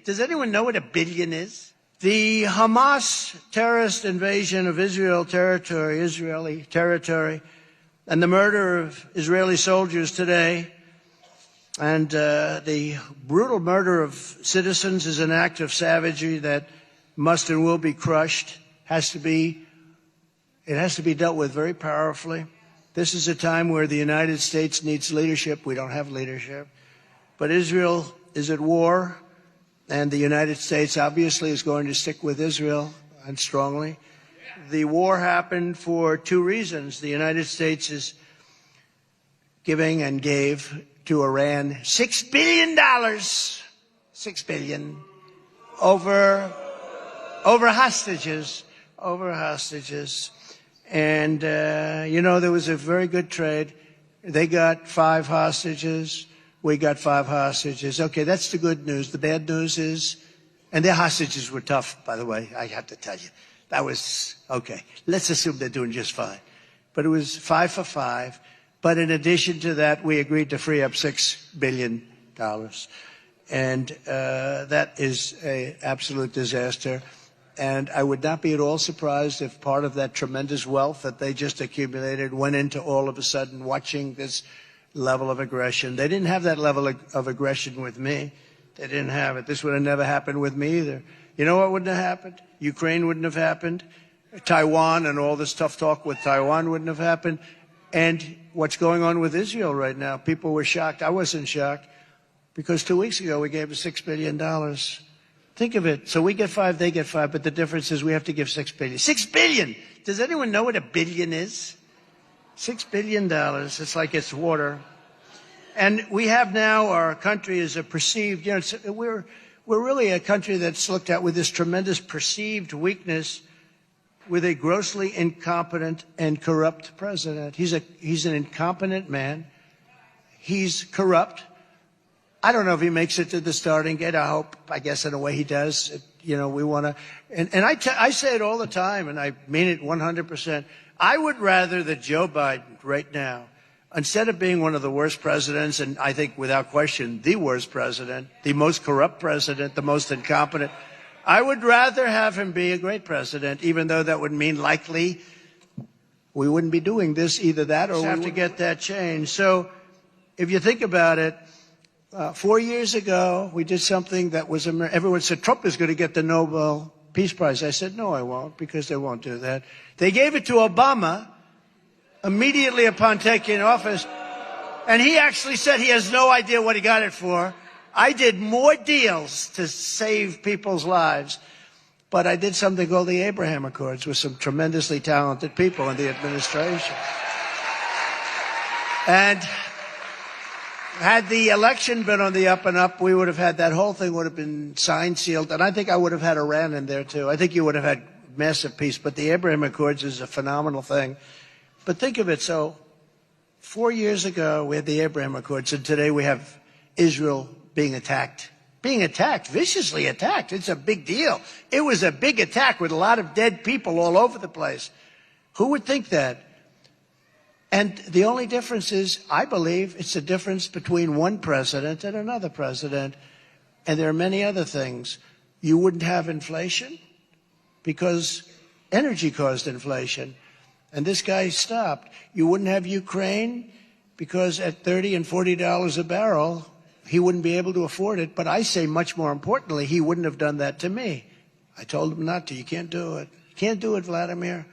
Does anyone know what a billion is? The Hamas terrorist invasion of Israeli territory, and the murder of Israeli soldiers today, and the brutal murder of citizens is an act of savagery that must and will be crushed. It has to be dealt with very powerfully. This is a time where the United States needs leadership. We don't have leadership. But Israel is at war, and the United States obviously is going to stick with Israel, and strongly. The war happened for two reasons. The United States is giving and gave to Iran $6 billion, $6 billion, over hostages. And, there was a very good trade. They got 5 hostages. We got 5 hostages. Okay, that's the good news. The bad news is, and their hostages were tough, by the way, I have to tell you. That was, okay, let's assume they're doing just fine. But it was 5 for 5. But in addition to that, we agreed to free up $6 billion. And that is an absolute disaster. And I would not be at all surprised if part of that tremendous wealth that they just accumulated went into all of a sudden watching this level of aggression. They didn't have that level of aggression with me. They didn't have it. This would have never happened with me either. You know what wouldn't have happened? Ukraine wouldn't have happened. Taiwan and all this tough talk with Taiwan wouldn't have happened. And what's going on with Israel right now, people were shocked. I wasn't shocked because 2 weeks ago we gave them $6 billion. Think of it. So we get 5, they get 5, but the difference is we have to give $6 billion. $6 billion! Does anyone know what a billion is? $6 billion. It's like it's water. And we have now, our country is a perceived, we're really a country that's looked at with this tremendous perceived weakness with a grossly incompetent and corrupt president. He's an incompetent man. He's corrupt. I don't know if he makes it to the starting gate. I guess in a way he does. We want to, and I say it all the time, and I mean it 100%. I would rather that Joe Biden right now, instead of being one of the worst presidents, and I think without question the worst president, the most corrupt president, the most incompetent, I would rather have him be a great president, even though that would mean likely we wouldn't be doing this, either that or we have to get that changed. So if you think about it, 4 years ago, we did something that was, everyone said Trump is going to get the Nobel Peace Prize. I said, no, I won't, because they won't do that. They gave it to Obama immediately upon taking office, and he actually said he has no idea what he got it for. I did more deals to save people's lives, but I did something called the Abraham Accords with some tremendously talented people in the administration. And had the election been on the up and up, we would have had that whole thing would have been signed, sealed, and I think I would have had Iran in there too. I think you would have had massive peace, but the Abraham Accords is a phenomenal thing. But think of it, so 4 years ago we had the Abraham Accords, and today we have Israel being attacked, viciously attacked. It's a big deal. It was a big attack with a lot of dead people all over the place. Who would think that? And the only difference is, I believe, it's a difference between one president and another president. And there are many other things. You wouldn't have inflation because energy caused inflation. And this guy stopped. You wouldn't have Ukraine because at $30 and $40 a barrel, he wouldn't be able to afford it. But I say much more importantly, he wouldn't have done that to me. I told him not to. You can't do it. You can't do it, Vladimir.